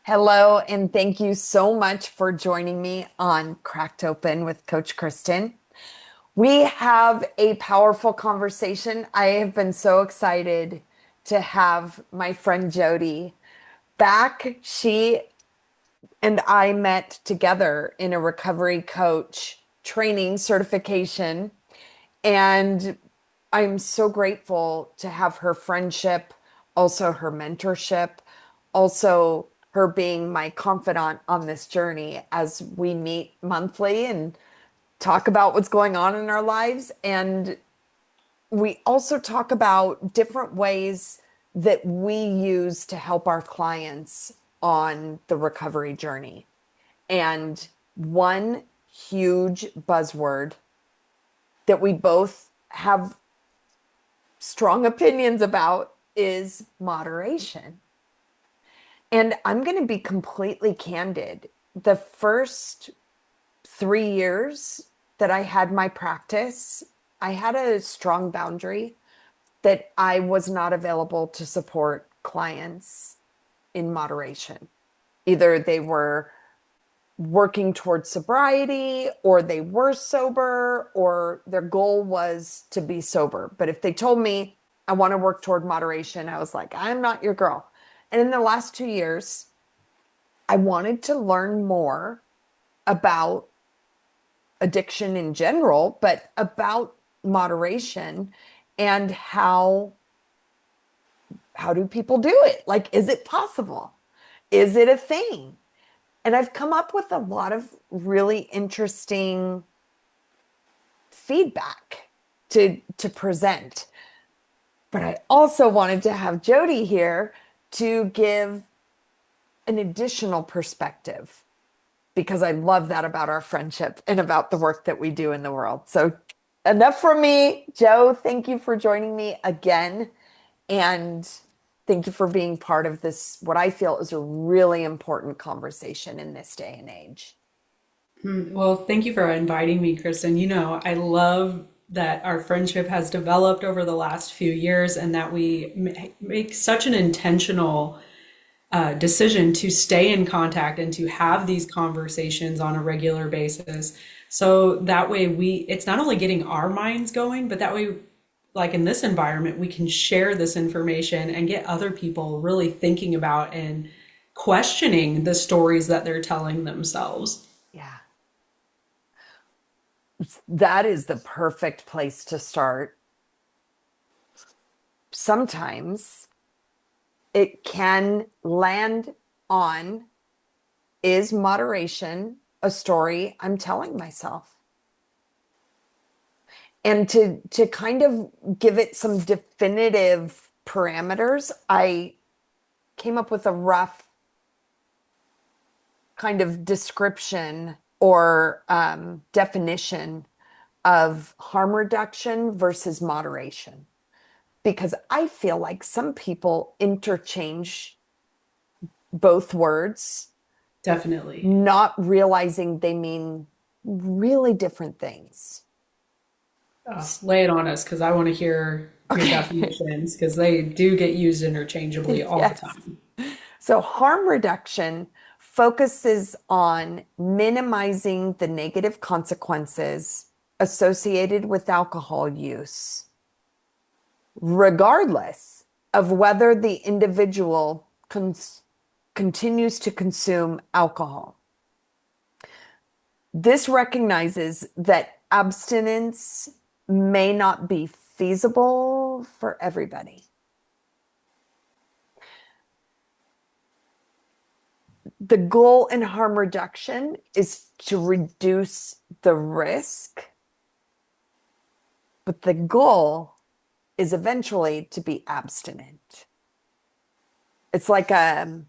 Hello, and thank you so much for joining me on Cracked Open with Coach Kristin. We have a powerful conversation. I have been so excited to have my friend Jodi back. She and I met together in a recovery coach training certification, and I'm so grateful to have her friendship, also her mentorship, also her being my confidant on this journey as we meet monthly and talk about what's going on in our lives. And we also talk about different ways that we use to help our clients on the recovery journey. And one huge buzzword that we both have strong opinions about is moderation. And I'm going to be completely candid. The first 3 years that I had my practice, I had a strong boundary that I was not available to support clients in moderation. Either they were working towards sobriety, or they were sober, or their goal was to be sober. But if they told me, I want to work toward moderation, I was like, I'm not your girl. And in the last 2 years, I wanted to learn more about addiction in general, but about moderation and how do people do it? Like, is it possible? Is it a thing? And I've come up with a lot of really interesting feedback to present. But I also wanted to have Jodi here to give an additional perspective because I love that about our friendship and about the work that we do in the world. So enough from me. Joe, thank you for joining me again. And thank you for being part of this, what I feel is a really important conversation in this day and age. Well, thank you for inviting me, Kristen. I love that our friendship has developed over the last few years and that we make such an intentional decision to stay in contact and to have these conversations on a regular basis. So that way it's not only getting our minds going, but that way, like in this environment, we can share this information and get other people really thinking about and questioning the stories that they're telling themselves. Yeah, that is the perfect place to start. Sometimes it can land on, is moderation a story I'm telling myself? And to kind of give it some definitive parameters, I came up with a rough kind of description or definition of harm reduction versus moderation. Because I feel like some people interchange both words, Definitely. not realizing they mean really different things. Lay it on us because I want to hear your Okay. definitions because they do get used interchangeably all the Yes. time. So harm reduction focuses on minimizing the negative consequences associated with alcohol use, regardless of whether the individual continues to consume alcohol. This recognizes that abstinence may not be feasible for everybody. The goal in harm reduction is to reduce the risk, but the goal is eventually to be abstinent. It's like I'll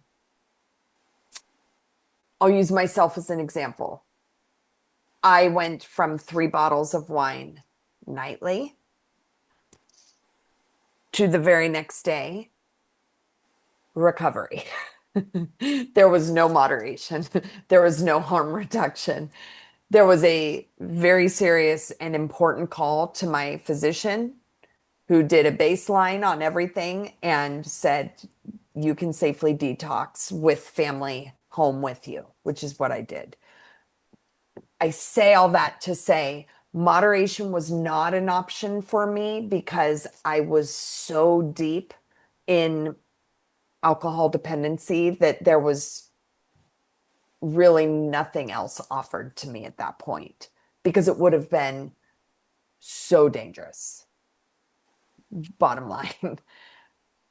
use myself as an example. I went from 3 bottles of wine nightly to the very next day, recovery. There was no moderation. There was no harm reduction. There was a very serious and important call to my physician who did a baseline on everything and said, you can safely detox with family home with you, which is what I did. I say all that to say moderation was not an option for me because I was so deep in alcohol dependency that there was really nothing else offered to me at that point because it would have been so dangerous. Bottom line,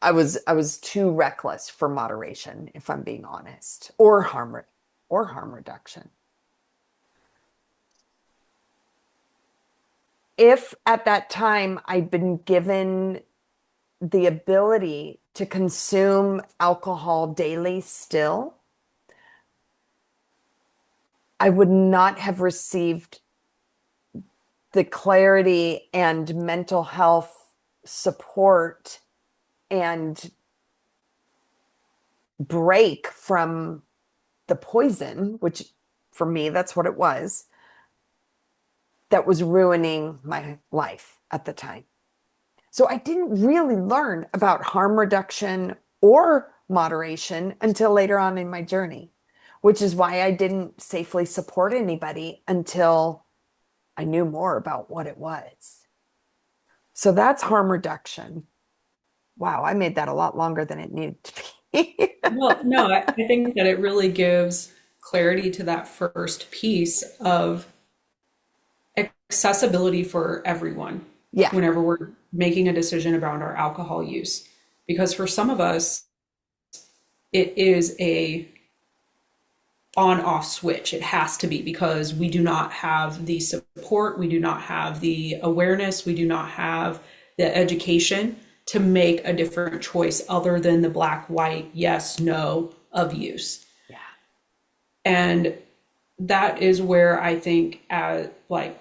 I was too reckless for moderation, if I'm being honest, or harm reduction. If at that time I'd been given the ability to consume alcohol daily still, I would not have received the clarity and mental health support and break from the poison, which for me, that's what it was, that was ruining my life at the time. So I didn't really learn about harm reduction or moderation until later on in my journey, which is why I didn't safely support anybody until I knew more about what it was. So that's harm reduction. Wow, I made that a lot longer than it needed to be. Well, no, I think that it really gives clarity to that first piece of accessibility for everyone Yeah, whenever we're making a decision about our alcohol use. Because for some of us, it is a on off switch. It has to be because we do not have the support, we do not have the awareness, we do not have the education to make a different choice other than the black, white, yes, no of use. yeah. And that is where I think, like,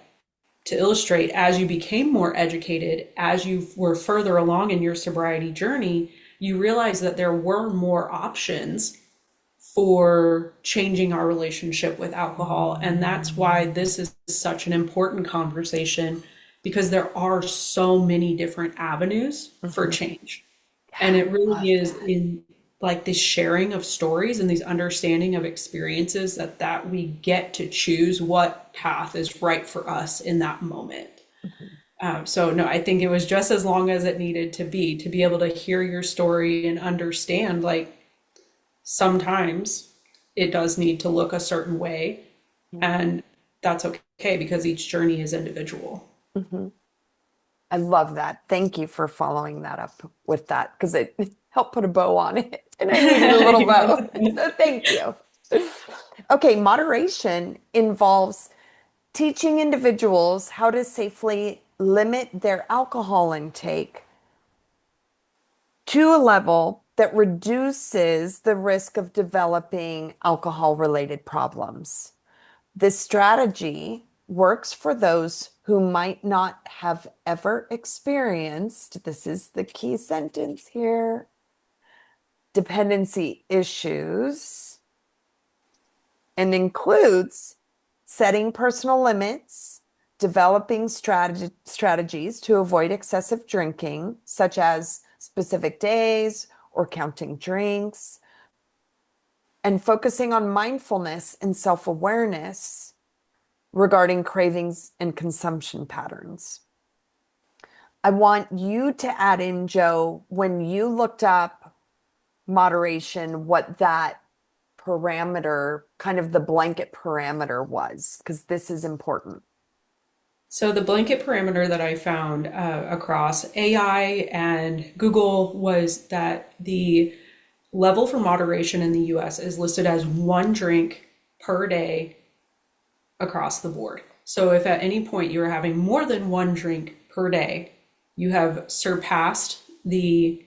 to illustrate, as you became more educated, as you were further along in your sobriety journey, you realized that there were more options for changing our relationship with alcohol. And that's why this is such an important conversation because there are so many different avenues for Mhm. change. Yeah, And it I really love is that. in like this sharing of stories and these understanding of experiences that we get to choose what path is right for us in that moment. Mhm. So no, I think it was just as long as it needed to be able to hear your story and understand like sometimes it does need to look a certain way, and that's okay because each journey is individual. Mhm. I love that. Thank you for following that up with that because it helped put a bow on it. And I needed a little bow. So thank you. Okay, moderation involves teaching individuals how to safely limit their alcohol intake to a level that reduces the risk of developing alcohol-related problems. This strategy works for those who might not have ever experienced, this is the key sentence here, dependency issues, and includes setting personal limits, developing strategies to avoid excessive drinking, such as specific days or counting drinks, and focusing on mindfulness and self awareness regarding cravings and consumption patterns. I want you to add in, Joe, when you looked up moderation, what that parameter, kind of the blanket parameter was, because this is important. So the blanket parameter that I found across AI and Google was that the level for moderation in the US is listed as 1 drink per day across the board. So if at any point you are having more than 1 drink per day, you have surpassed the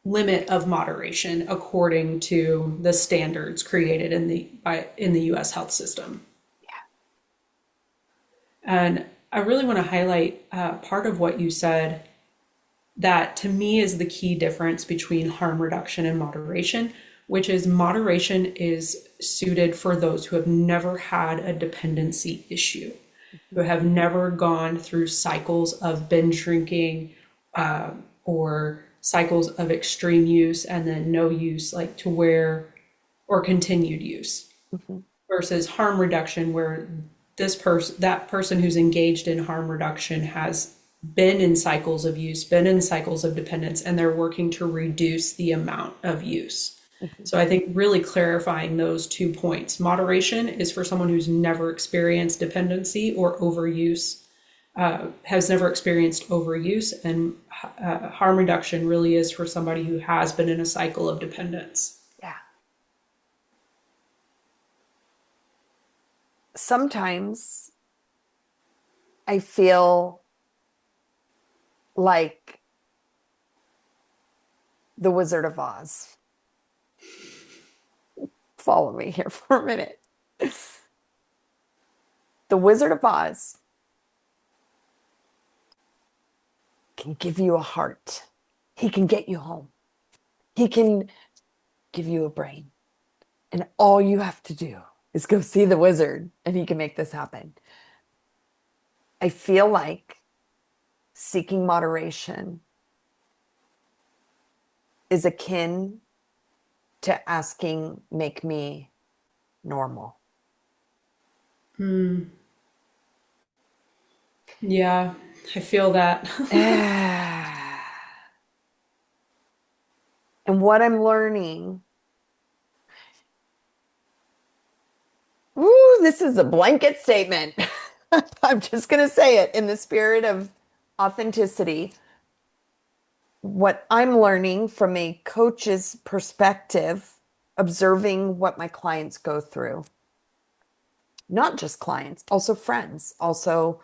limit of moderation according to the standards created in the US health system. And I really want to highlight part of what you said that to me is the key difference between harm reduction and moderation, which is moderation is suited for those who have never had a dependency issue, who Mhm. have never gone through cycles of binge drinking or cycles of extreme use and then no use, like to where, or continued use, Mhm. versus harm reduction, where that person who's engaged in harm reduction has been in cycles of use, been in cycles of dependence, and they're working to reduce the amount of use. Mhm. So I think really clarifying those 2 points. Moderation is for someone who's never experienced dependency or overuse, has never experienced overuse, and harm reduction really is for somebody who has been in a cycle of dependence. Yeah. Sometimes I feel like the Wizard of Oz. Follow me here for a minute. The Wizard of Oz can give you a heart. He can get you home. He can give you a brain. And all you have to do is go see the wizard and he can make this happen. I feel like seeking moderation is akin to asking, make me normal. Yeah, I feel that. And what I'm learning, ooh, this is a blanket statement. I'm just going to say it in the spirit of authenticity. What I'm learning from a coach's perspective, observing what my clients go through, not just clients, also friends, also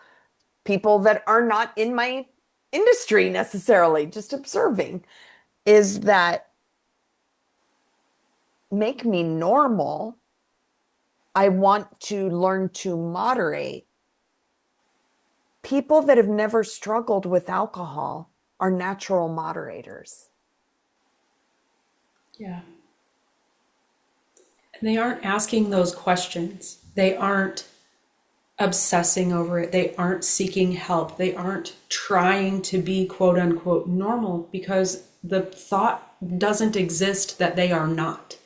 people that are not in my industry necessarily, just observing, is that make me normal. I want to learn to moderate. People that have never struggled with alcohol are natural moderators. Yeah. And they aren't asking those questions. They aren't obsessing over it. They aren't seeking help. They aren't trying to be quote unquote normal because the thought doesn't exist that they are not.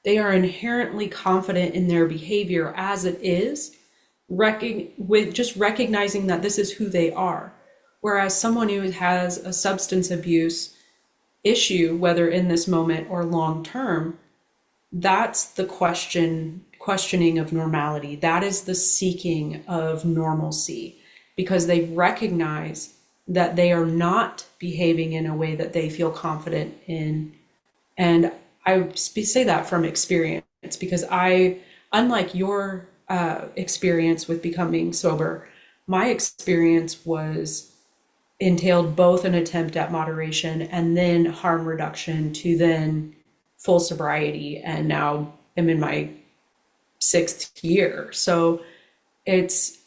They are inherently confident in their behavior as it is, with just recognizing that this is who they are. Whereas someone who has a substance abuse issue, whether in this moment or long term, that's the questioning of normality. That is the seeking of normalcy because they recognize that they are not behaving in a way that they feel confident in. And I say that from experience because unlike your experience with becoming sober, my experience was entailed both an attempt at moderation and then harm reduction to then full sobriety. And now I'm in my 6th year. So it's,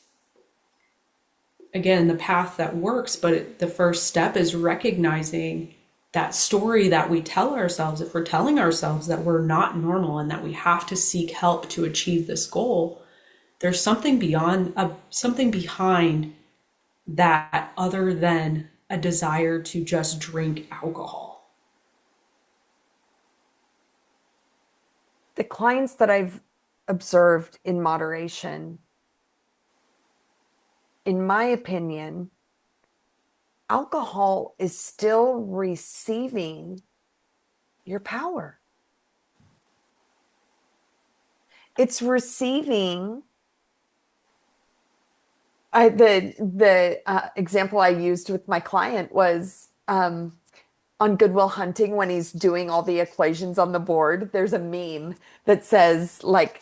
again, the path that works, but the first step is recognizing that story that we tell ourselves. If we're telling ourselves that we're not normal and that we have to seek help to achieve this goal, there's something something behind that other than a desire to just drink alcohol. The clients that I've observed in moderation, in my opinion, alcohol is still receiving your power. It's receiving. The example I used with my client was on Good Will Hunting when he's doing all the equations on the board. There's a meme that says like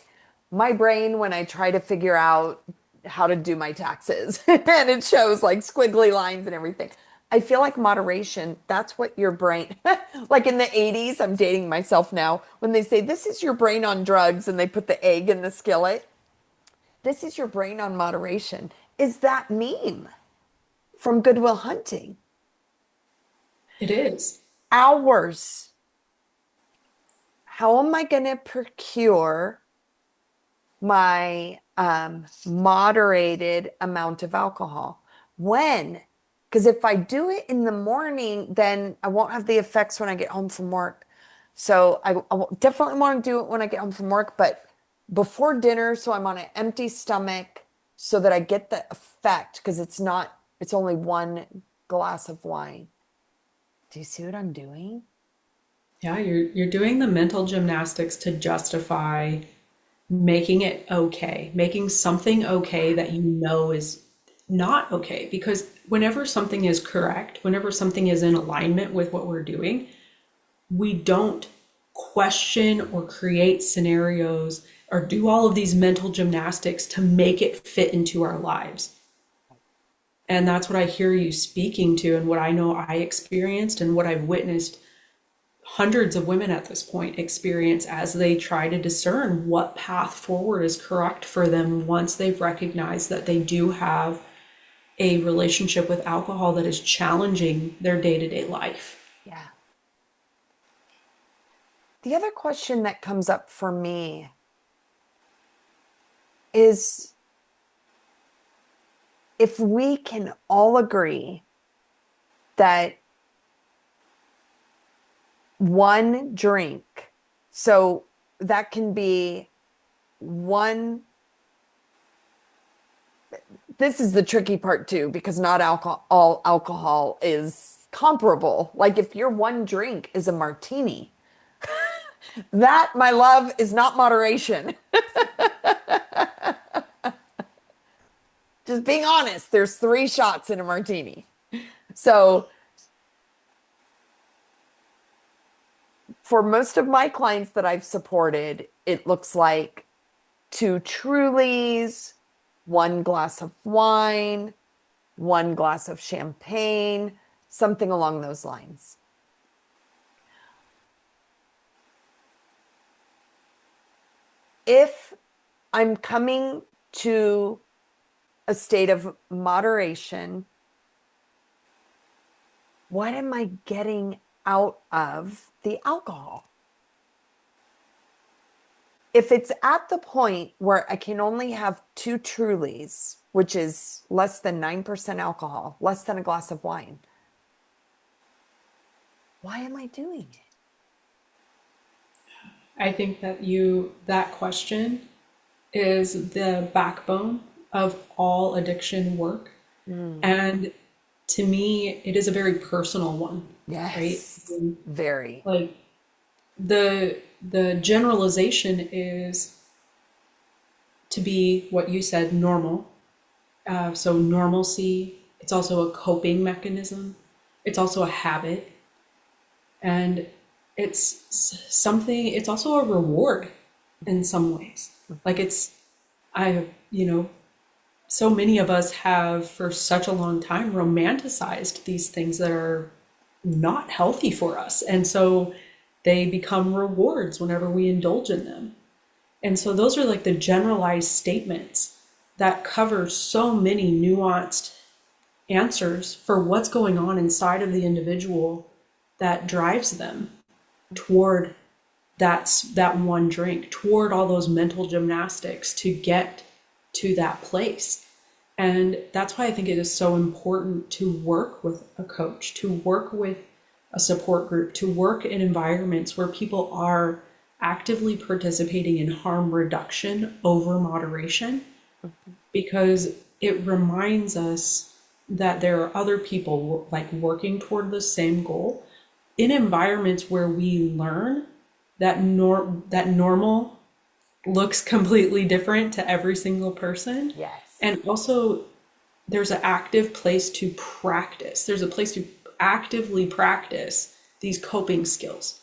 my brain when I try to figure out how to do my taxes, and it shows like squiggly lines and everything. I feel like moderation, that's what your brain, like in the 80s, I'm dating myself now, when they say this is your brain on drugs and they put the egg in the skillet, this is your brain on moderation. Is that meme from Good Will Hunting? It is. Hours. How am I going to procure my moderated amount of alcohol? When? Because if I do it in the morning, then I won't have the effects when I get home from work. So definitely want to do it when I get home from work, but before dinner, so I'm on an empty stomach so that I get the effect because it's only one glass of wine. Do you see what I'm doing? Yeah, you're doing the mental gymnastics to justify making it okay, making something okay that you know is not okay. Because whenever something is correct, whenever something is in alignment with what we're doing, we don't question or create scenarios or do all of these mental gymnastics to make it fit into our lives. And that's what I hear you speaking to, and what I know I experienced, and what I've witnessed hundreds of women at this point experience as they try to discern what path forward is correct for them once they've recognized that they do have a relationship with alcohol that is challenging their day to day life. Yeah. The other question that comes up for me is if we can all agree that one drink, so that can be one, this is the tricky part too, because not alcohol, all alcohol is comparable. Like if your one drink is a martini, that, my love, is not moderation. Just being honest, there's three shots in a martini. So for most of my clients that I've supported, it looks like two Trulies, one glass of wine, one glass of champagne, something along those lines. If I'm coming to a state of moderation, what am I getting out of the alcohol? If it's at the point where I can only have two Trulies, which is less than 9% alcohol, less than a glass of wine, why am I doing it? I think that that question is the backbone of all addiction work. Mm, And to me, it is a very personal one, right? yes, very. Like the generalization is to be what you said, normal. So normalcy, it's also a coping mechanism. It's also a habit. And it's also a reward in some ways. Like so many of us have for such a long time romanticized these things that are not healthy for us. And so they become rewards whenever we indulge in them. And so those are like the generalized statements that cover so many nuanced answers for what's going on inside of the individual that drives them toward that one drink, toward all those mental gymnastics to get to that place. And that's why I think it is so important to work with a coach, to work with a support group, to work in environments where people are actively participating in harm reduction over moderation, because it reminds us that there are other people like working toward the same goal in environments where we learn that normal looks completely different to every single person. Yes. And also there's an active place to practice. There's a place to actively practice these coping skills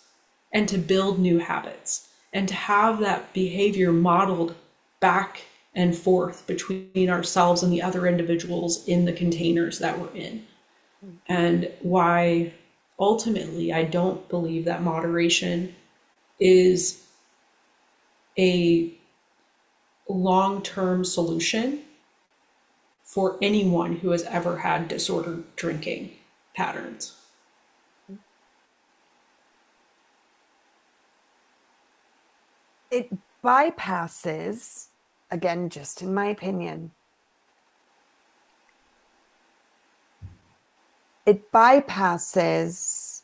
and to build new habits and to have that behavior modeled back and forth between ourselves and the other individuals in the containers that we're in. And why ultimately I don't believe that moderation is a long-term solution for anyone who has ever had disordered drinking patterns. It bypasses, again, just in my opinion, it bypasses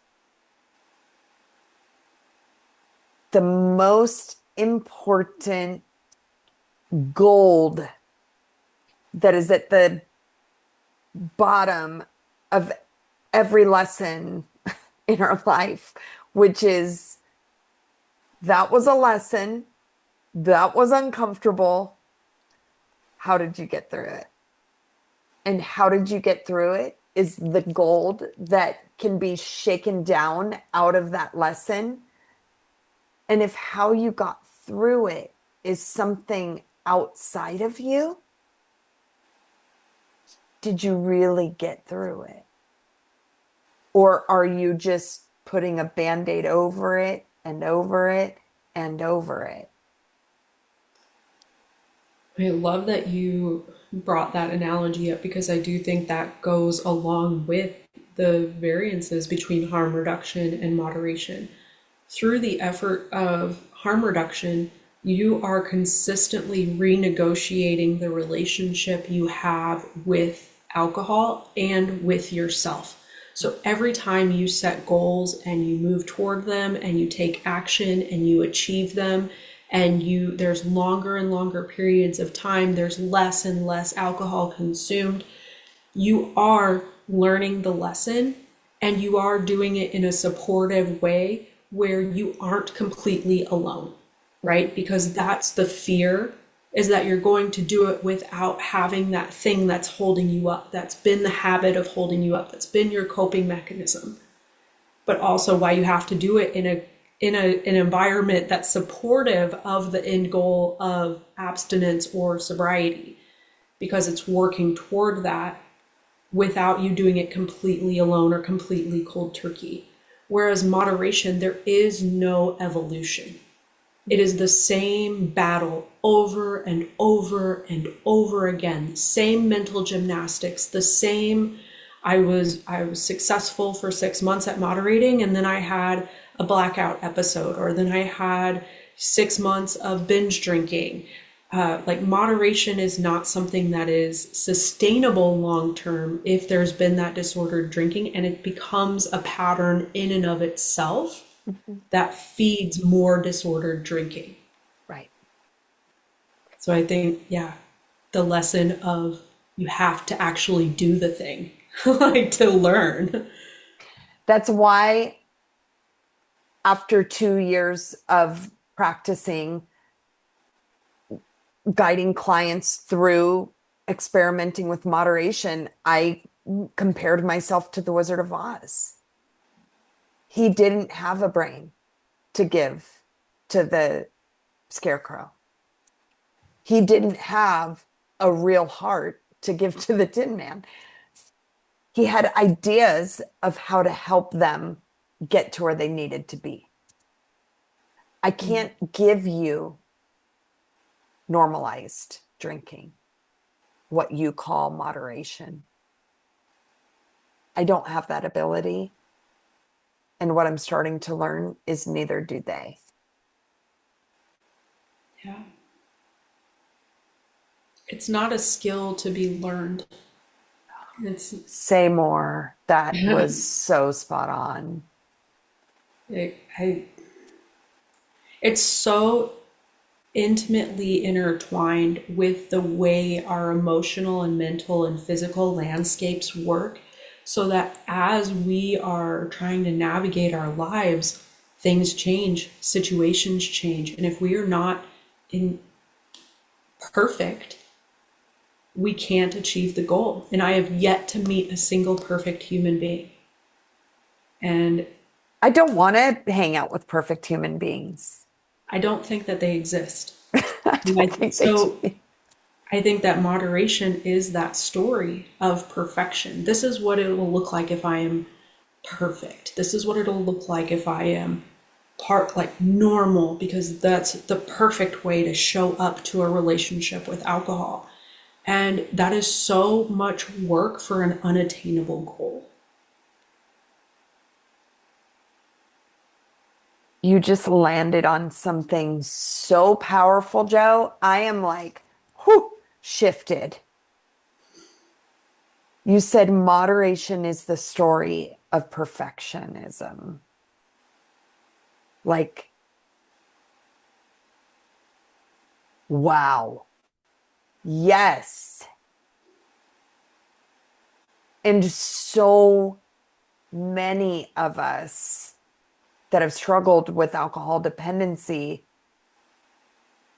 the most important gold that is at the bottom of every lesson in our life, which is that was a lesson, that was uncomfortable. How did you get through it? And how did you get through it is the gold that can be shaken down out of that lesson. And if how you got through it is something outside of you, did you really get through it? Or are you just putting a band-aid over it and over it and over it? I love that you brought that analogy up because I do think that goes along with the variances between harm reduction and moderation. Through the effort of harm reduction, you are consistently renegotiating the relationship you have with alcohol and with yourself. So every time you set goals and you move toward them and you take action and you achieve them, and there's longer and longer periods of time, there's less and less alcohol consumed, you are learning the lesson and you are doing it in a supportive way where you aren't completely alone, right? Because that's the fear, is that you're going to do it without having that thing that's holding you up, that's been the habit of holding you up, that's been your coping mechanism. But also why you have to do it in an environment that's supportive of the end goal of abstinence or sobriety, because it's working toward that without you doing it completely alone or completely cold turkey. Whereas moderation, there is no evolution. It is the same battle over and over and over again. Same mental gymnastics, the same. I was successful for 6 months at moderating, and then I had a blackout episode, or then I had 6 months of binge drinking. Like moderation is not something that is sustainable long term if there's been that disordered drinking, and it becomes a pattern in and of itself Mhm. that feeds more disordered drinking. Right. So I think, yeah, the lesson of you have to actually do the thing, like to learn. That's why after 2 years of practicing, guiding clients through experimenting with moderation, I compared myself to the Wizard of Oz. He didn't have a brain to give to the scarecrow. He didn't have a real heart to give to the Tin Man. He had ideas of how to help them get to where they needed to be. I can't give you normalized drinking, what you call moderation. I don't have that ability. And what I'm starting to learn is neither do they. Yeah. It's not a skill to be learned. It's Say more. That was so spot on. it, I, it's so intimately intertwined with the way our emotional and mental and physical landscapes work, so that as we are trying to navigate our lives, things change, situations change, and if we are not in perfect, we can't achieve the goal. And I have yet to meet a single perfect human being. And I don't want to hang out with perfect human beings. I don't think that they exist. I don't think they So do. I think that moderation is that story of perfection. This is what it will look like if I am perfect. This is what it'll look like if I am part like normal, because that's the perfect way to show up to a relationship with alcohol. And that is so much work for an unattainable goal. You just landed on something so powerful, Joe. I am like, whew, shifted. You said moderation is the story of perfectionism. Like, wow. Yes. And so many of us that have struggled with alcohol dependency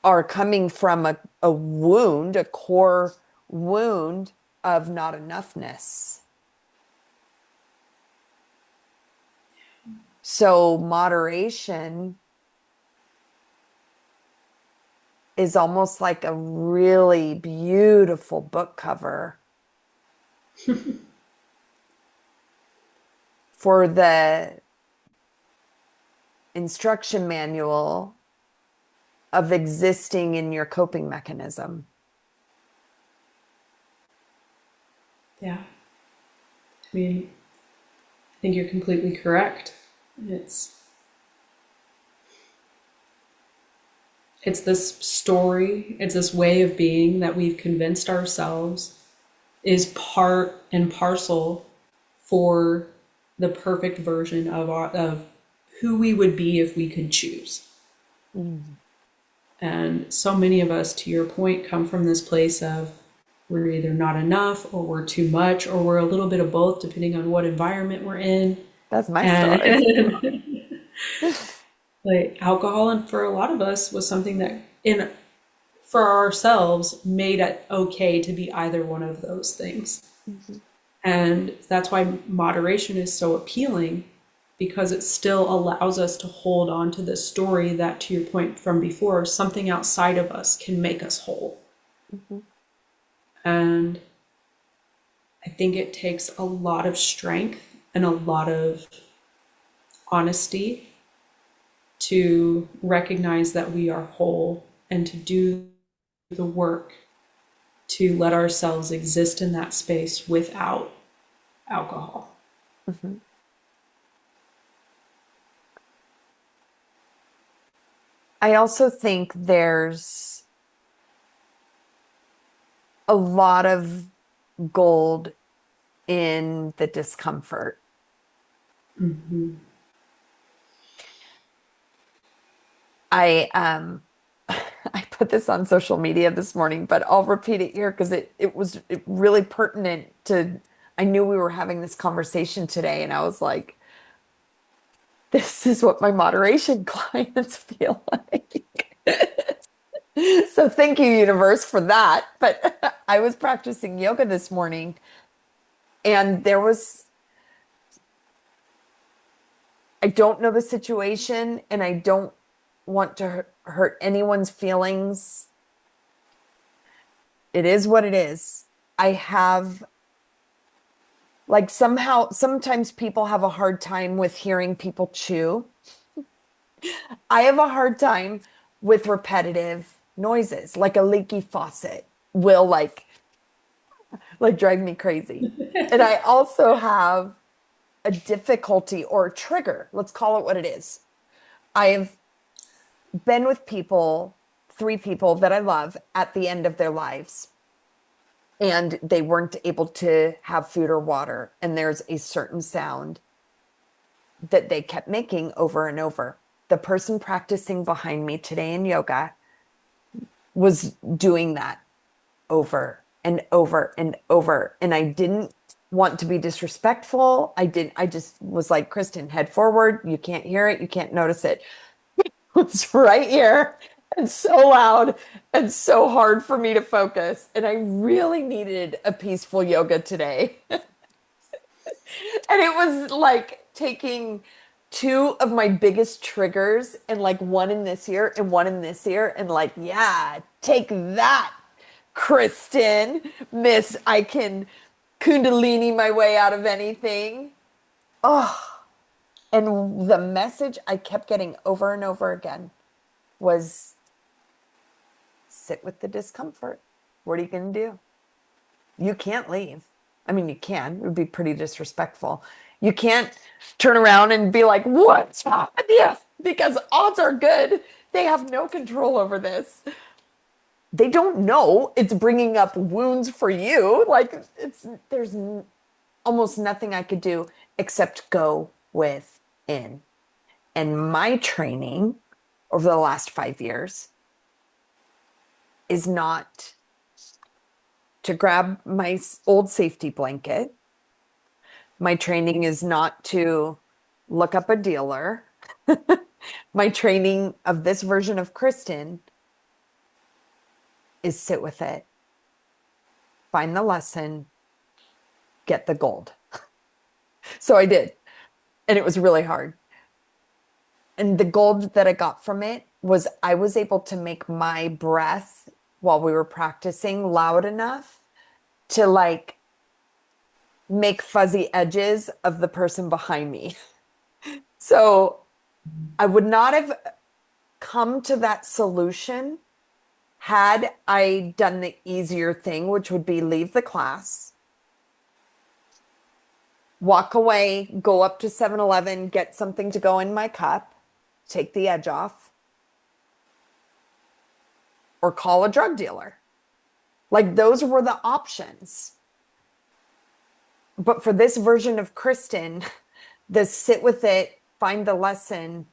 are coming from a wound, a core wound of not enoughness. So moderation is almost like a really beautiful book cover for the instruction manual of existing in your coping mechanism. Yeah. I mean, I think you're completely correct. It's it's this story, it's this way of being that we've convinced ourselves is part and parcel for the perfect version of who we would be if we could choose. Mm. And so many of us, to your point, come from this place of we're either not enough or we're too much or we're a little bit of both, depending on what environment we're in. That's my story. And like alcohol, and for a lot of us, was something that in for ourselves made it okay to be either one of those things. Mhm. And that's why moderation is so appealing because it still allows us to hold on to this story that, to your point from before, something outside of us can make us whole. Mhm. And I think it takes a lot of strength and a lot of honesty to recognize that we are whole and to do the work to let ourselves exist in that space without alcohol. Mhm. I also think there's a lot of gold in the discomfort. Mm-hmm. I I put this on social media this morning, but I'll repeat it here because it was really pertinent to I knew we were having this conversation today and I was like, this is what my moderation clients feel like. So thank you, universe, for that. But I was practicing yoga this morning and I don't know the situation and I don't want to hurt anyone's feelings. It is what it is. I have, like, somehow, sometimes people have a hard time with hearing people chew. I have a hard time with repetitive noises, like a leaky faucet will like drive me crazy. And I also have a difficulty or a trigger. Let's call it what it is. I have been with people, three people that I love at the end of their lives, and they weren't able to have food or water. And there's a certain sound that they kept making over and over. The person practicing behind me today in yoga was doing that over and over and over. And I didn't want to be disrespectful. I just was like, Kristin, head forward. You can't hear it. You can't notice it. It's right here and so loud and so hard for me to focus. And I really needed a peaceful yoga today. And it was like taking two of my biggest triggers and like one in this ear and one in this ear and like, yeah, take that, Kristin. Miss, I can kundalini my way out of anything. Oh, and the message I kept getting over and over again was sit with the discomfort. What are you going to do? You can't leave. I mean, you can. It would be pretty disrespectful. You can't turn around and be like, what's wrong with you? Because odds are good they have no control over this. they don't know it's bringing up wounds for you. Like there's almost nothing I could do except go within. And my training over the last 5 years is not to grab my old safety blanket. My training is not to look up a dealer. My training of this version of Kristin is sit with it, find the lesson, get the gold. So I did. And it was really hard. And the gold that I got from it was I was able to make my breath while we were practicing loud enough to like make fuzzy edges of the person behind me. So I would not have come to that solution had I done the easier thing, which would be leave the class, walk away, go up to 7-Eleven, get something to go in my cup, take the edge off, or call a drug dealer. Like those were the options. But for this version of Kristin, the sit with it, find the lesson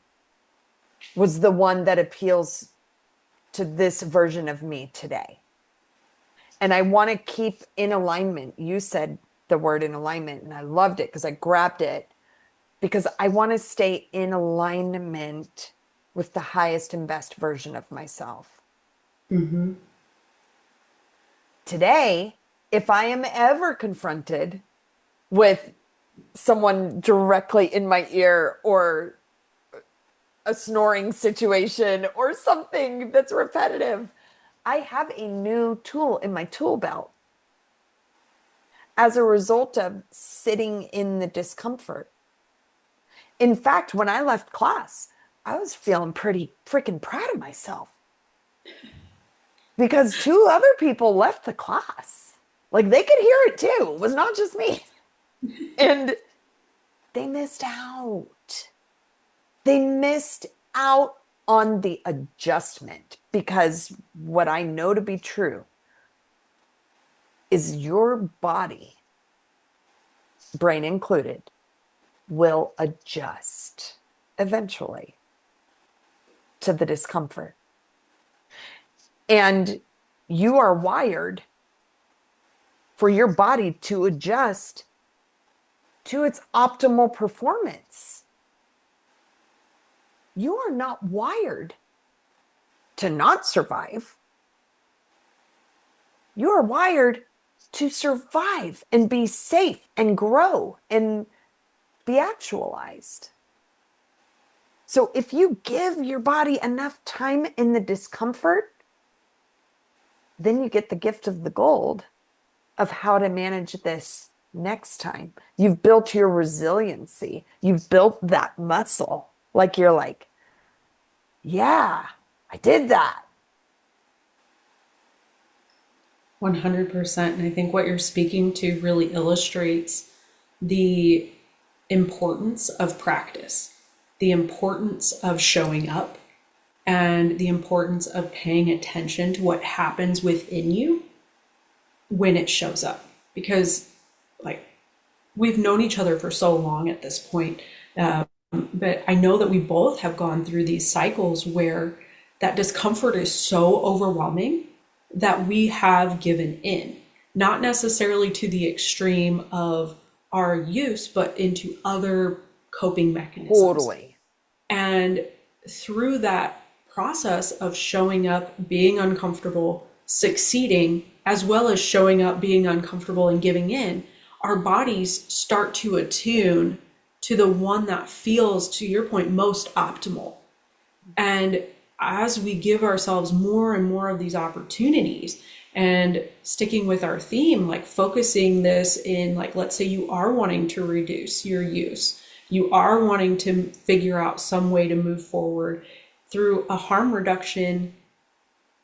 was the one that appeals to this version of me today. And I want to keep in alignment. You said the word in alignment, and I loved it because I grabbed it because I want to stay in alignment with the highest and best version of myself. Mm-hmm. Today, if I am ever confronted with someone directly in my ear or a snoring situation or something that's repetitive, I have a new tool in my tool belt as a result of sitting in the discomfort. In fact, when I left class, I was feeling pretty freaking proud of myself because 2 other people left the class. Like they could hear it too. It was not just me. And they missed out. They missed out on the adjustment because what I know to be true is your body, brain included, will adjust eventually to the discomfort. And you are wired for your body to adjust to its optimal performance. You are not wired to not survive. You are wired to survive and be safe and grow and be actualized. So if you give your body enough time in the discomfort, then you get the gift of the gold of how to manage this next time. You've built your resiliency. You've built that muscle. Like you're like, yeah, I did that. 100%. And I think what you're speaking to really illustrates the importance of practice, the importance of showing up, and the importance of paying attention to what happens within you when it shows up. Because, like, we've known each other for so long at this point, but I know that we both have gone through these cycles where that discomfort is so overwhelming that we have given in, not necessarily to the extreme of our use, but into other coping mechanisms. Totally. And through that process of showing up, being uncomfortable, succeeding, as well as showing up, being uncomfortable, and giving in, our bodies start to attune to the one that feels, to your point, most optimal. And as we give ourselves more and more of these opportunities, and sticking with our theme, like focusing this in, like, let's say you are wanting to reduce your use, you are wanting to figure out some way to move forward through a harm reduction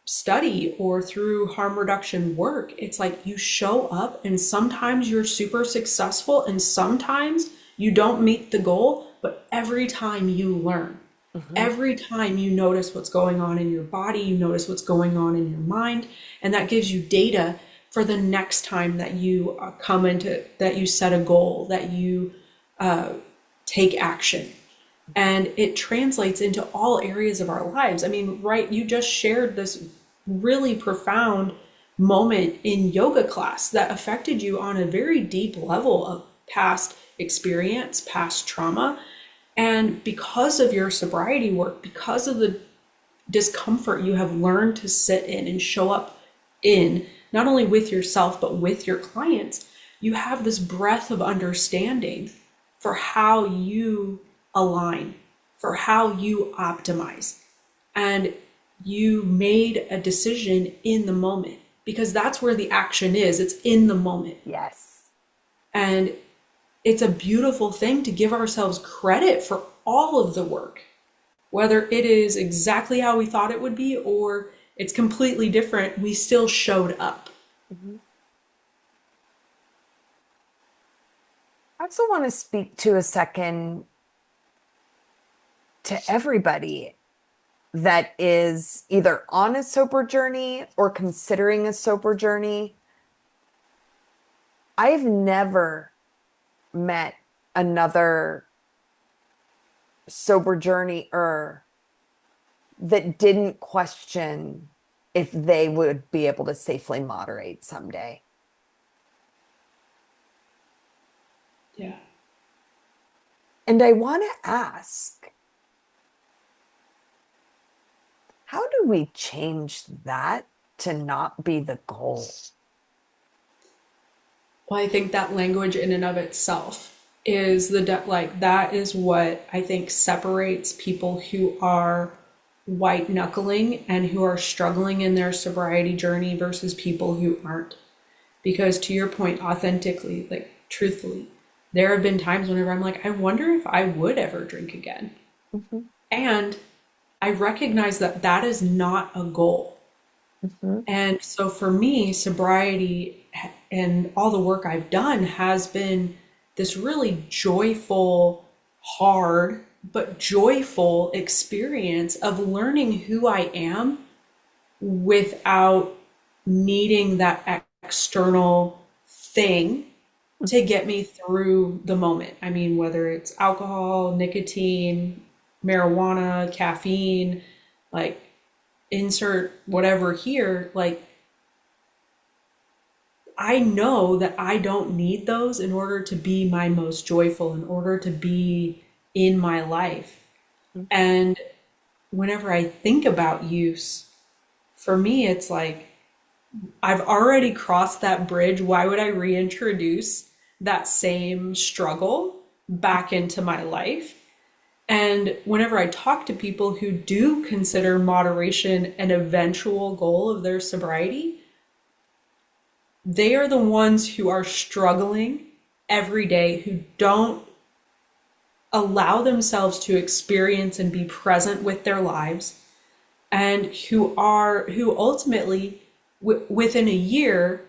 study or through harm reduction work. It's like you show up, and sometimes you're super successful and sometimes you don't meet the goal, but every time you learn. Hmm. Every time you notice what's going on in your body, you notice what's going on in your mind, and that gives you data for the next time that you come into, that you set a goal, that you take action. And it translates into all areas of our lives. I mean, right, you just shared this really profound moment in yoga class that affected you on a very deep level of past experience, past trauma. And because of your sobriety work, because of the discomfort you have learned to sit in and show up in, not only with yourself, but with your clients, you have this breadth of understanding for how you align, for how you optimize. And you made a decision in the moment because that's where the action is. It's in the moment. Yes. And it's a beautiful thing to give ourselves credit for all of the work, whether it is exactly how we thought it would be or it's completely different, we still showed up. Mhm. I also want to speak to a second to everybody that is either on a sober journey or considering a sober journey. I've never met another sober journeyer that didn't question if they would be able to safely moderate someday. Yeah. And I want to ask, how do we change that to not be the goal? Well, I think that language in and of itself is like that is what I think separates people who are white knuckling and who are struggling in their sobriety journey versus people who aren't. Because to your point, authentically, like truthfully, there have been times whenever I'm like, I wonder if I would ever drink again. Mhm, And I recognize that that is not a goal. mhm, And so for me, sobriety and all the work I've done has been this really joyful, hard, but joyful experience of learning who I am without needing that external thing to mhm. get me through the moment. I mean, whether it's alcohol, nicotine, marijuana, caffeine, like insert whatever here, like I know that I don't need those in order to be my most joyful, in order to be in my life. And whenever I think about use, for me, it's like I've already crossed that bridge. Why would I reintroduce that same struggle back into my life? And whenever I talk to people who do consider moderation an eventual goal of their sobriety, they are the ones who are struggling every day, who don't allow themselves to experience and be present with their lives, and who ultimately within a year,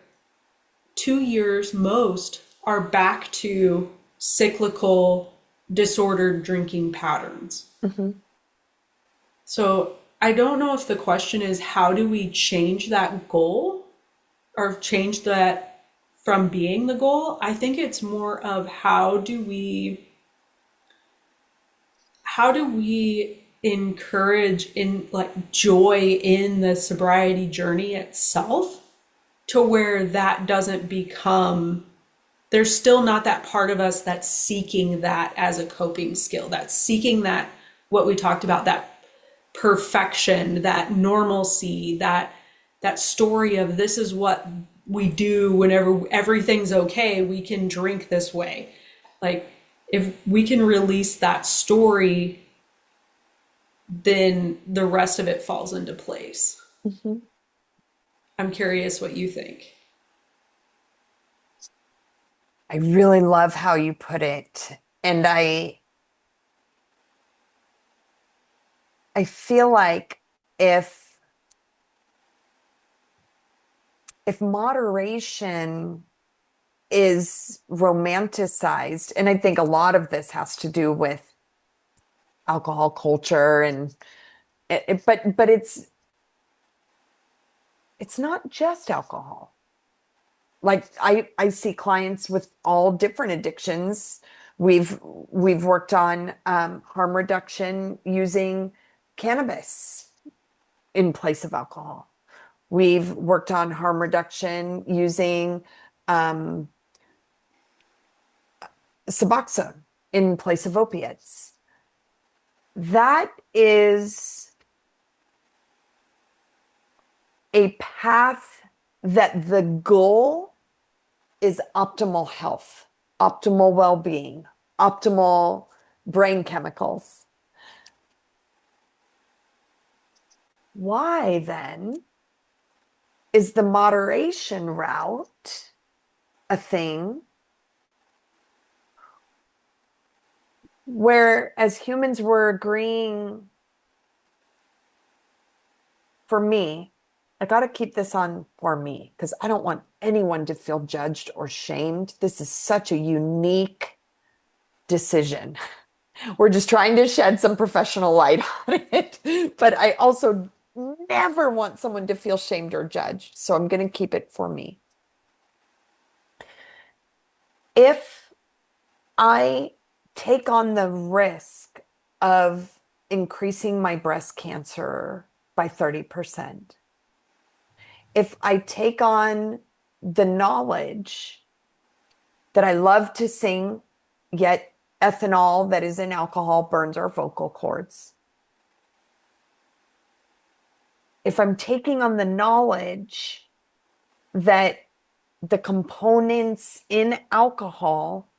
2 years most, are back to cyclical disordered drinking patterns. Mhm. So I don't know if the question is how do we change that goal or change that from being the goal. I think it's more of how do we encourage in like joy in the sobriety journey itself to where that doesn't become, there's still not that part of us that's seeking that as a coping skill, that's seeking that, what we talked about, that perfection, that normalcy, that story of this is what we do whenever everything's okay, we can drink this way. Like if we can release that story, then the rest of it falls into place. Mhm. I'm curious what you think. I really love how you put it. And I feel like if if moderation is romanticized, and I think a lot of this has to do with alcohol culture, and but it's not just alcohol. Like I see clients with all different addictions. We've worked on harm reduction using cannabis in place of alcohol. We've worked on harm reduction using um, Suboxone in place of opiates. That is a path that the goal is optimal health, optimal well-being, optimal brain chemicals. Why then is the moderation route a thing where, as humans, we're agreeing? For me, I got to keep this on for me because I don't want anyone to feel judged or shamed. This is such a unique decision. We're just trying to shed some professional light on it. But I also never want someone to feel shamed or judged. So I'm going to keep it for me. If I take on the risk of increasing my breast cancer by 30%, if I take on the knowledge that I love to sing, yet ethanol that is in alcohol burns our vocal cords, if I'm taking on the knowledge that the components in alcohol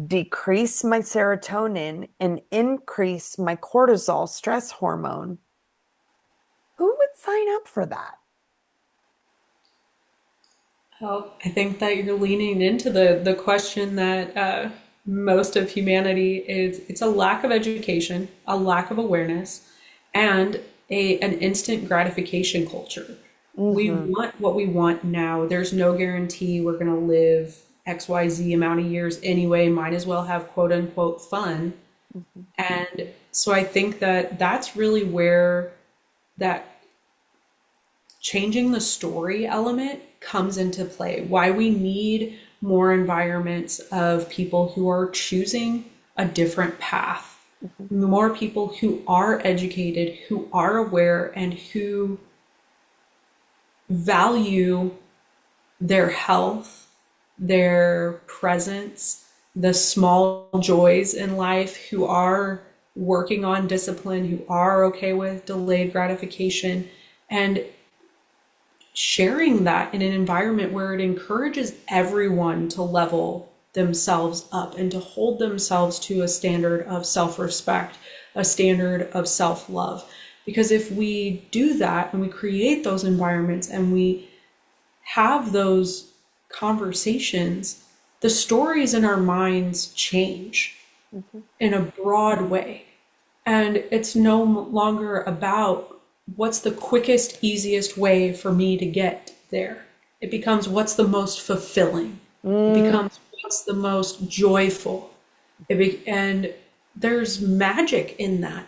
decrease my serotonin and increase my cortisol stress hormone, who would sign up for that? Well, I think that you're leaning into the question that most of humanity is. It's a lack of education, a lack of awareness, and an instant gratification culture. We Mm-hmm. want what we want now. There's no guarantee we're going to live XYZ amount of years anyway. Might as well have quote unquote fun. Mm-hmm. And so I think that that's really where that changing the story element comes into play. Why we need more environments of people who are choosing a different path, Mm-hmm. more people who are educated, who are aware, and who value their health, their presence, the small joys in life, who are working on discipline, who are okay with delayed gratification, and sharing that in an environment where it encourages everyone to level themselves up and to hold themselves to a standard of self respect, a standard of self love. Because if we do that and we create those environments and we have those conversations, the stories in our minds change Mm-hmm. in a broad way. And it's no longer about what's the quickest, easiest way for me to get there. It becomes what's the most fulfilling. It Mm-hmm. becomes what's the most joyful. And there's magic in that,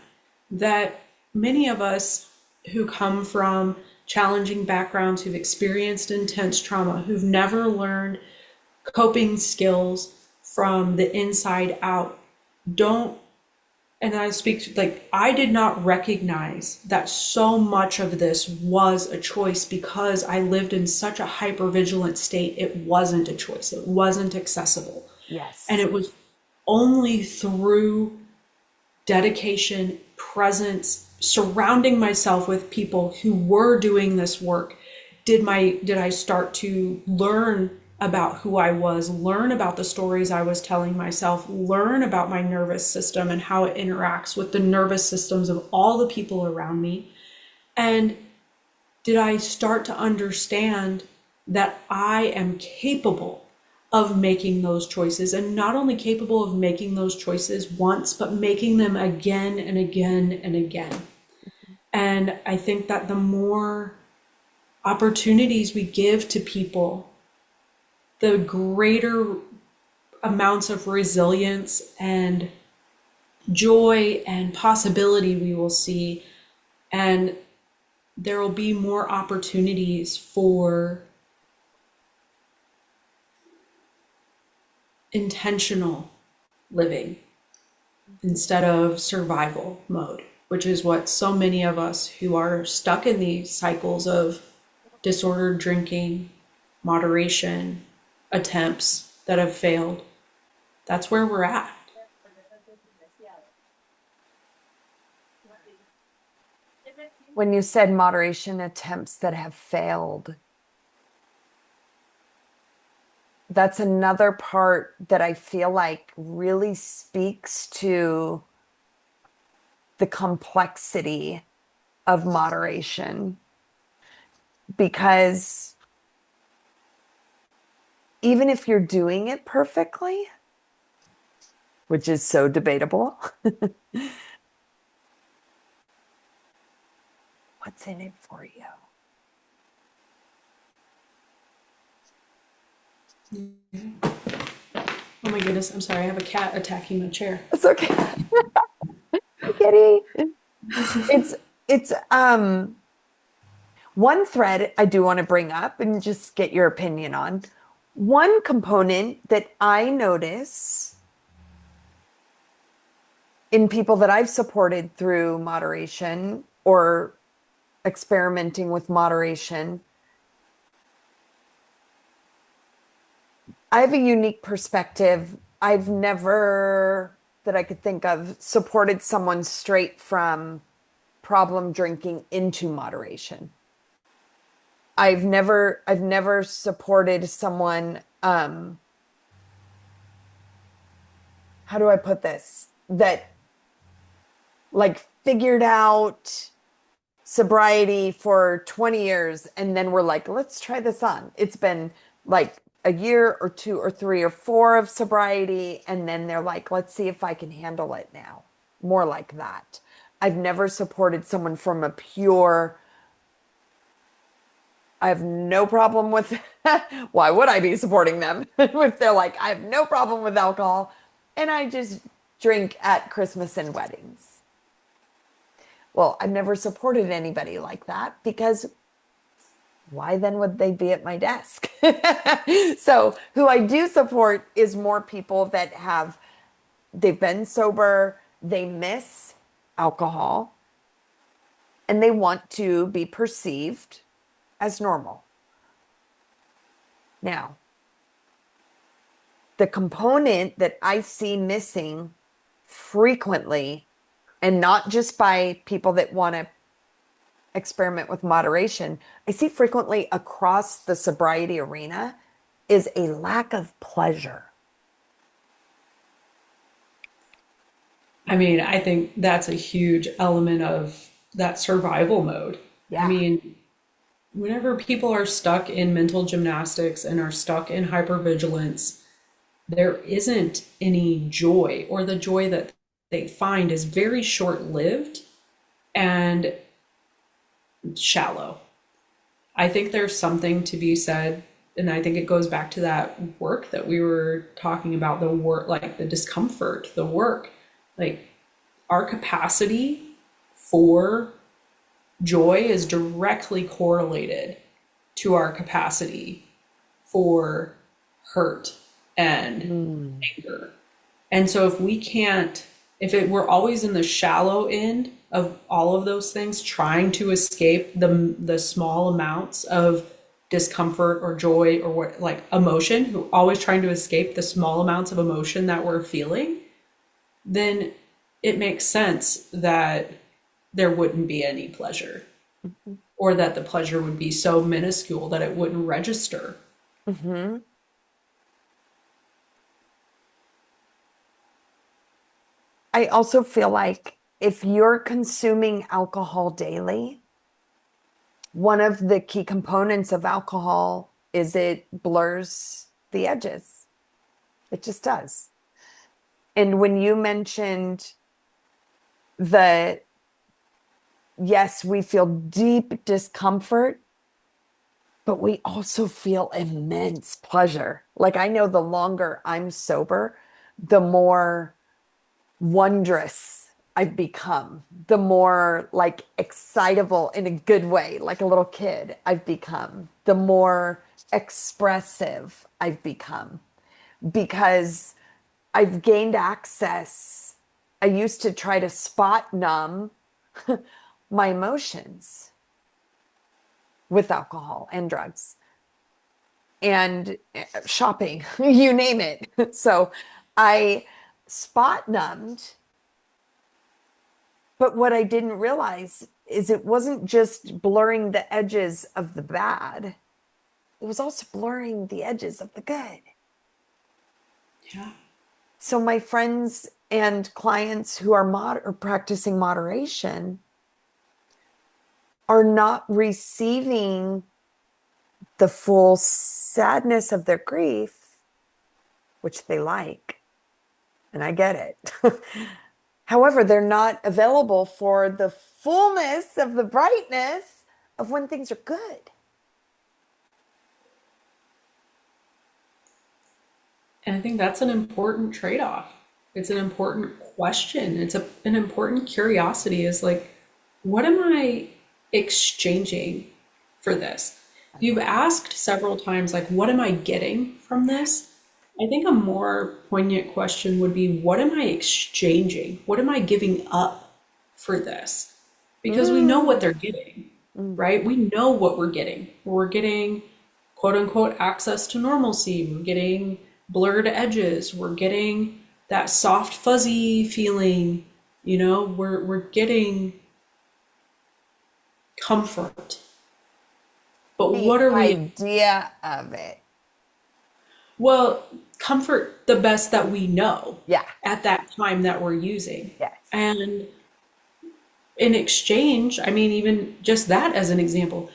that many of us who come from challenging backgrounds, who've experienced intense trauma, who've never learned coping skills from the inside out, don't. And I speak like I did not recognize that so much of this was a choice because I lived in such a hypervigilant state. It wasn't a choice. It wasn't accessible. And Yes. it was only through dedication, presence, surrounding myself with people who were doing this work did I start to learn about who I was, learn about the stories I was telling myself, learn about my nervous system and how it interacts with the nervous systems of all the people around me. And did I start to understand that I am capable of making those choices, and not only capable of making those choices once, but making them again and again and again. And I think that the more opportunities we give to people, the greater amounts of resilience and joy and possibility we will see, and there will be more opportunities for intentional living instead of survival mode, which is what so many of us who are stuck in these cycles of disordered drinking, moderation, attempts that have failed, that's where we're at. When you said moderation attempts that have failed, that's another part that I feel like really speaks to the complexity of moderation. Because even if you're doing it perfectly, which is so debatable, what's in it for you? Oh my goodness, I'm sorry, I have a cat attacking my chair. It's okay. Kitty. It's one thread I do want to bring up and just get your opinion on. One component that I notice in people that I've supported through moderation or experimenting with moderation, I have a unique perspective. I've never, that I could think of, supported someone straight from problem drinking into moderation. I've never supported someone, how do I put this? That like figured out sobriety for 20 years and then we're like, let's try this on. It's been like a year or two or three or four of sobriety, and then they're like, let's see if I can handle it now. More like that. I've never supported someone from a pure, I have no problem with, why would I be supporting them if they're like, I have no problem with alcohol and I just drink at Christmas and weddings. Well, I've never supported anybody like that because why then would they be at my desk? So, who I do support is more people that they've been sober, they miss alcohol, and they want to be perceived as normal. Now, the component that I see missing frequently, and not just by people that want to experiment with moderation, I see frequently across the sobriety arena, is a lack of pleasure. I mean, I think that's a huge element of that survival mode. I Yeah. mean, whenever people are stuck in mental gymnastics and are stuck in hypervigilance, there isn't any joy, or the joy that they find is very short lived and shallow. I think there's something to be said, and I think it goes back to that work that we were talking about, the work, like the discomfort, the work, like our capacity for joy is directly correlated to our capacity for hurt and Mm. anger. And so if we can't, if it we're always in the shallow end of all of those things, trying to escape the small amounts of discomfort or joy or what, like emotion, who always trying to escape the small amounts of emotion that we're feeling, then it makes sense that there wouldn't be any pleasure, or that the pleasure would be so minuscule that it wouldn't register. Hmm. I also feel like if you're consuming alcohol daily, one of the key components of alcohol is it blurs the edges. It just does. And when you mentioned the, yes, we feel deep discomfort, but we also feel immense pleasure. Like I know the longer I'm sober, the more wondrous I've become, the more like excitable in a good way, like a little kid I've become, the more expressive I've become because I've gained access. I used to try to spot numb my emotions with alcohol and drugs and shopping, you name it. So I spot numbed. But what I didn't realize is it wasn't just blurring the edges of the bad, it was also blurring the edges of the good. Yeah. So my friends and clients who are or practicing moderation are not receiving the full sadness of their grief, which they like, and I get it. However, they're not available for the fullness of the brightness of when things are good. And I think that's an important trade-off. It's an important question. An important curiosity is like, what am I exchanging for this? You've asked several times, like, what am I getting from this? I think a more poignant question would be, what am I exchanging? What am I giving up for this? Because we know what Mm, they're getting, mm. right? We know what we're getting. We're getting quote unquote access to normalcy. We're getting blurred edges. We're getting that soft, fuzzy feeling. We're getting comfort. But The what are we? idea of it. Well, comfort the best that we know Yeah. at that time that we're using. Yes. And in exchange, I mean, even just that as an example,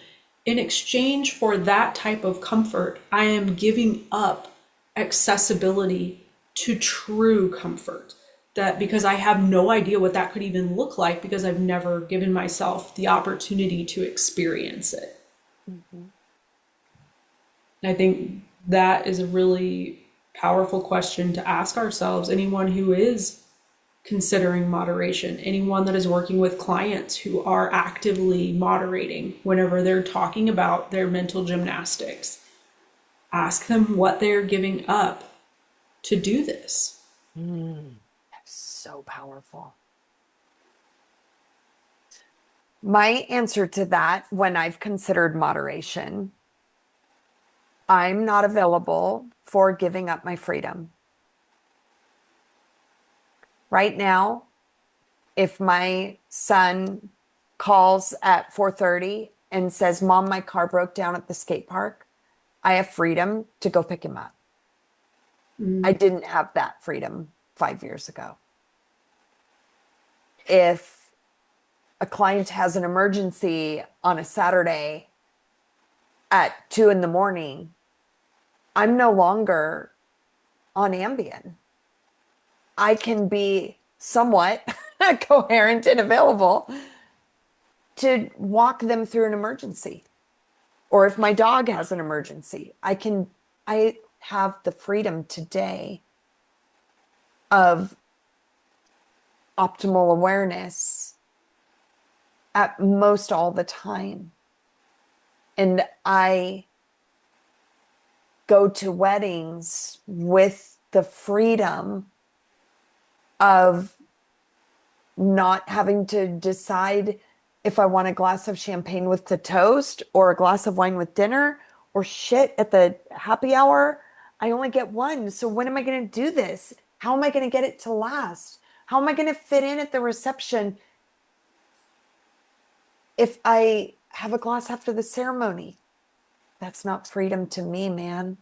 in exchange for that type of comfort, I am giving up accessibility to true comfort. That because I have no idea what that could even look like because I've never given myself the opportunity to experience it. Mhm. I think that is a really powerful question to ask ourselves. Anyone who is considering moderation, anyone that is working with clients who are actively moderating whenever they're talking about their mental gymnastics, ask them what they're giving up to do this. Mm. So powerful. My answer to that, when I've considered moderation, I'm not available for giving up my freedom. Right now, if my son calls at 4:30 and says, "Mom, my car broke down at the skate park," I have freedom to go pick him up. I didn't have that freedom 5 years ago. If a client has an emergency on a Saturday at 2 in the morning, I'm no longer on Ambien. I can be somewhat coherent and available to walk them through an emergency. Or if my dog has an emergency, I have the freedom today of optimal awareness at most all the time. And I go to weddings with the freedom of not having to decide if I want a glass of champagne with the toast or a glass of wine with dinner or shit at the happy hour. I only get one. So when am I going to do this? How am I going to get it to last? How am I going to fit in at the reception if I have a glass after the ceremony? That's not freedom to me, man.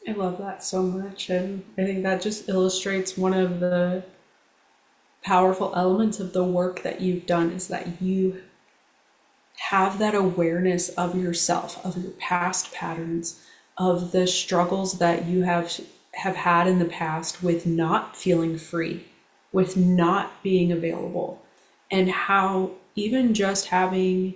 I love that so much. And I think that just illustrates one of the powerful elements of the work that you've done is that you have that awareness of yourself, of your past patterns, of the struggles that you have had in the past with not feeling free, with not being available, and how even just having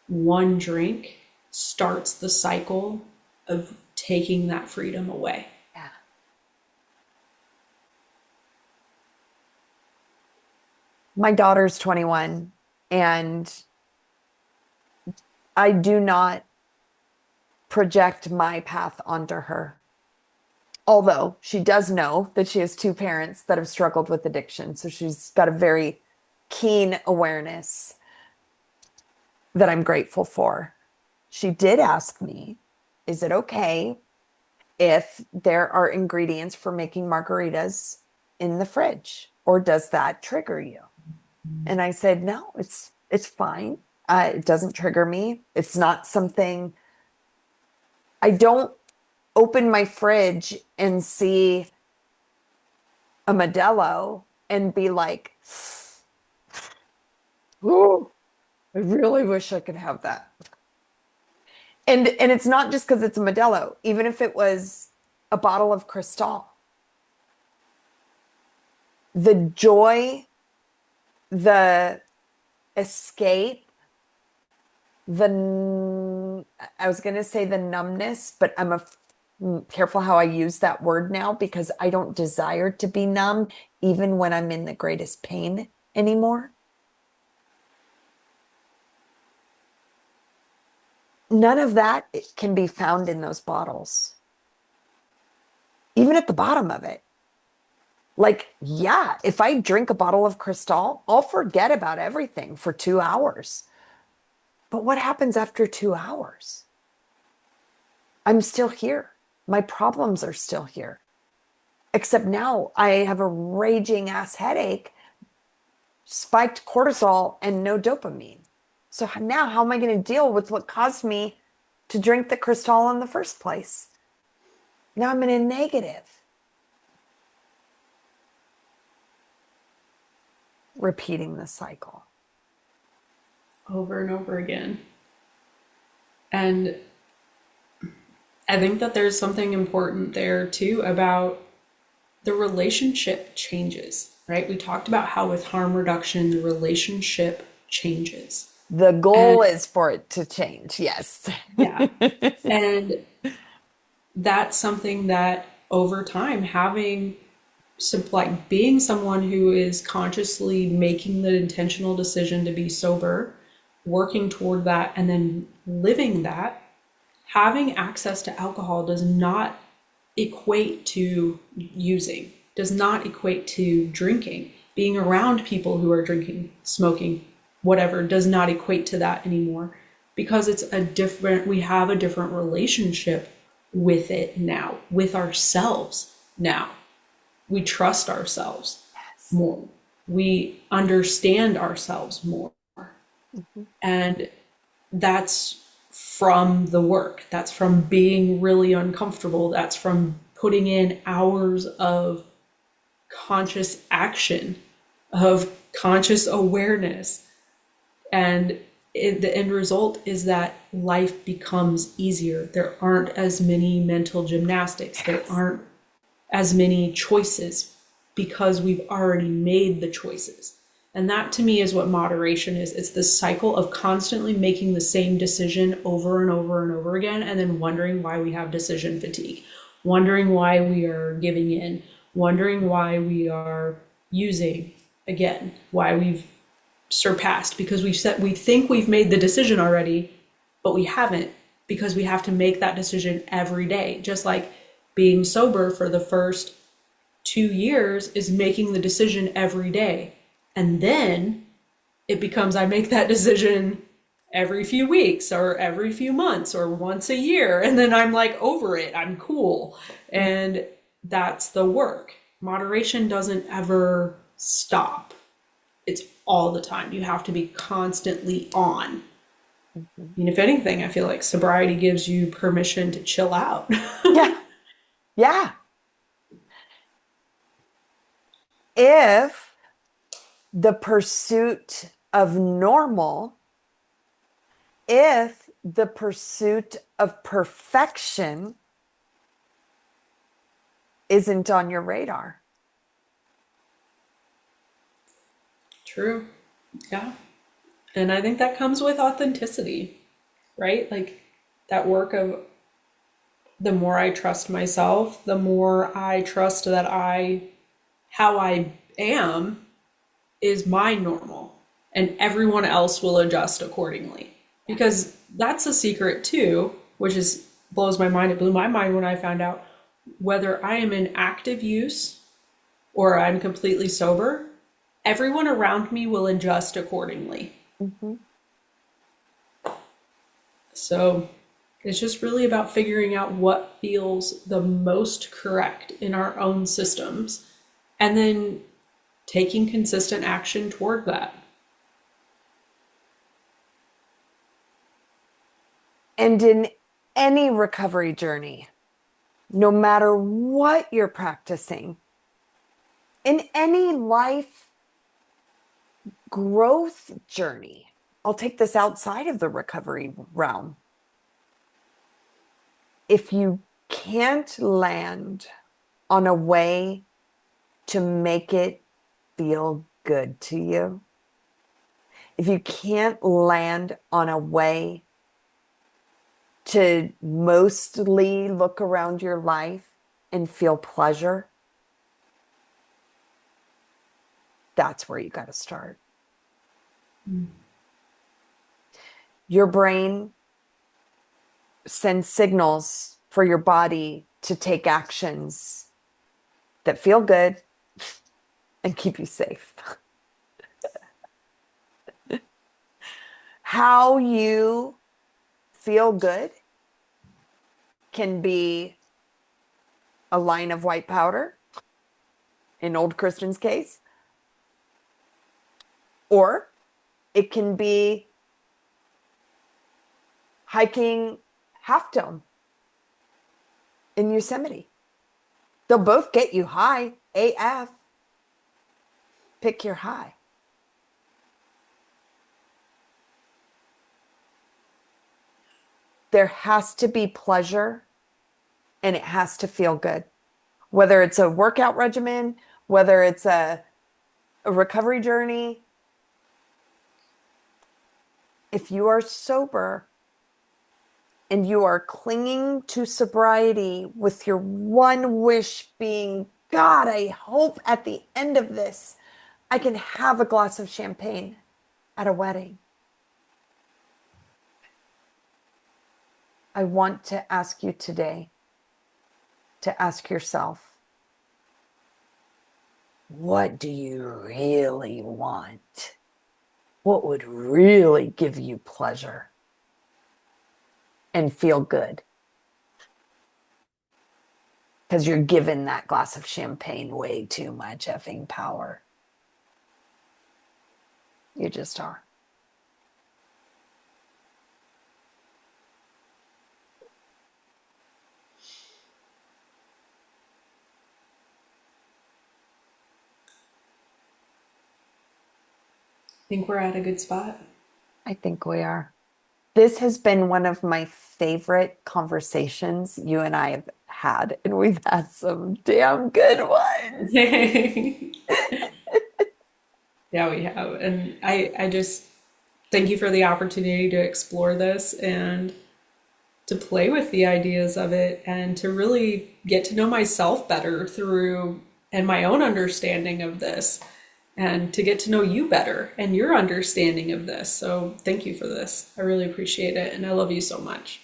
one drink starts the cycle of taking that freedom away. Yeah. My daughter's 21, and I do not project my path onto her. Although she does know that she has two parents that have struggled with addiction. So she's got a very keen awareness that I'm grateful for. She did ask me, is it okay if there are ingredients for making margaritas in the fridge, or does that trigger you? And I said, no, it's fine. It doesn't trigger me. It's not something I don't open my fridge and see a Modelo and be like, oh, I really wish I could have that. And it's not just because it's a Modelo, even if it was a bottle of Cristal. The joy, the escape, I was going to say the numbness, but careful how I use that word now because I don't desire to be numb even when I'm in the greatest pain anymore. None of that can be found in those bottles, even at the bottom of it. Like, yeah, if I drink a bottle of Cristal, I'll forget about everything for 2 hours. But what happens after 2 hours? I'm still here. My problems are still here. Except now I have a raging ass headache, spiked cortisol, and no dopamine. So now how am I going to deal with what caused me to drink the Cristal in the first place? Now I'm in a negative. Repeating the cycle. Over and over again. And I think that there's something important there too about the relationship changes, right? We talked about how with harm reduction, the relationship changes. The And goal is for it to change. Yes. yeah, and that's something that over time, having some like being someone who is consciously making the intentional decision to be sober, working toward that, and then living that, having access to alcohol does not equate to using, does not equate to drinking. Being around people who are drinking, smoking, whatever, does not equate to that anymore because we have a different relationship with it now, with ourselves now. We trust ourselves Yes. more. We understand ourselves more. Mhm. And that's from the work. That's from being really uncomfortable. That's from putting in hours of conscious action, of conscious awareness. And the end result is that life becomes easier. There aren't as many mental gymnastics. There Yes. aren't as many choices because we've already made the choices. And that to me is what moderation is. It's the cycle of constantly making the same decision over and over and over again, and then wondering why we have decision fatigue, wondering why we are giving in, wondering why we are using again, why we've surpassed because we think we've made the decision already, but we haven't because we have to make that decision every day. Just like being sober for the first 2 years is making the decision every day. And then it becomes I make that decision every few weeks or every few months or once a year. And then I'm like over it. I'm cool. And that's the work. Moderation doesn't ever stop. It's all the time. You have to be constantly on. Mhm. I mean, if anything, I feel like sobriety gives you permission to chill out. Yeah. Yeah. If the pursuit of normal, if the pursuit of perfection isn't on your radar. True. Yeah. And I think that comes with authenticity, right? Like that work of the more I trust myself, the more I trust that how I am is my normal, and everyone else will adjust accordingly. Because that's a secret too, which is blows my mind. It blew my mind when I found out whether I am in active use or I'm completely sober, everyone around me will adjust accordingly. Mhm. So it's just really about figuring out what feels the most correct in our own systems and then taking consistent action toward that. And in any recovery journey, no matter what you're practicing, in any life growth journey, I'll take this outside of the recovery realm. If you can't land on a way to make it feel good to you, if you can't land on a way to mostly look around your life and feel pleasure, that's where you got to start. Your brain sends signals for your body to take actions that feel good and keep you safe. How you feel good can be a line of white powder, in old Kristin's case, or it can be hiking Half Dome in Yosemite. They'll both get you high AF. Pick your high. There has to be pleasure and it has to feel good. Whether it's a workout regimen, whether it's a recovery journey, if you are sober and you are clinging to sobriety with your one wish being, God, I hope at the end of this, I can have a glass of champagne at a wedding. I want to ask you today to ask yourself, what do you really want? What would really give you pleasure and feel good? Because you're giving that glass of champagne way too much effing power. You just are. I think we're at a good spot. I think we are. This has been one of my favorite conversations you and I have had, and we've had some damn good ones. Yeah, we have. And I just thank you for the opportunity to explore this and to play with the ideas of it and to really get to know myself better through and my own understanding of this and to get to know you better and your understanding of this. So thank you for this. I really appreciate it. And I love you so much.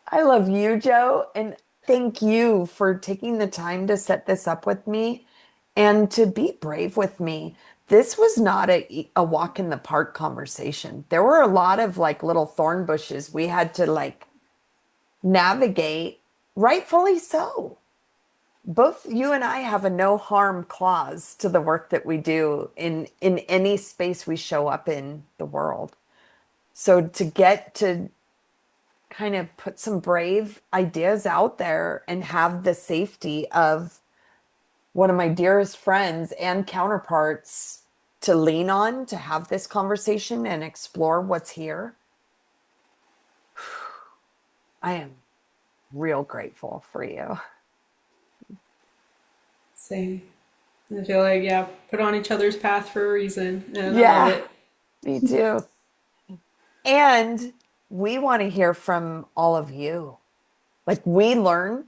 I love you, Joe, and thank you for taking the time to set this up with me and to be brave with me. This was not a walk in the park conversation. There were a lot of like little thorn bushes we had to like navigate, rightfully so. Both you and I have a no harm clause to the work that we do in any space we show up in the world. So to get to kind of put some brave ideas out there and have the safety of one of my dearest friends and counterparts to lean on to have this conversation and explore what's here. I am real grateful for you. Same. I feel like, yeah, put on each other's path for a reason. And I love Yeah, it. me too. And we want to hear from all of you. Like we learn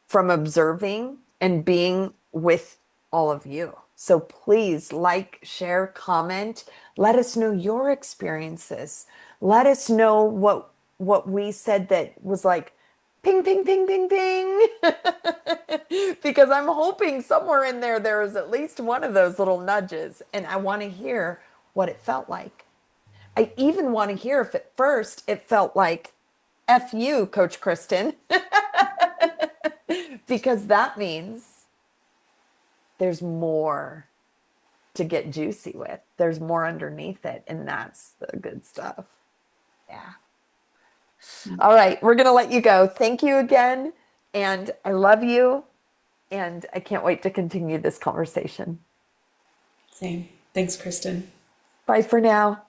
from observing and being with all of you. So please like, share, comment. Let us know your experiences. Let us know what we said that was like ping, ping, ping, ping, ping. Because I'm hoping somewhere in there is at least one of those little nudges, and I want to hear what it felt like. I even want to hear if at first it felt like F you, Coach Kristin, because that means there's more to get juicy with. There's more underneath it, and that's the good stuff. Yeah. All right, we're going to let you go. Thank you again, and I love you, and I can't wait to continue this conversation. Same. Thanks, Kristen. Bye for now.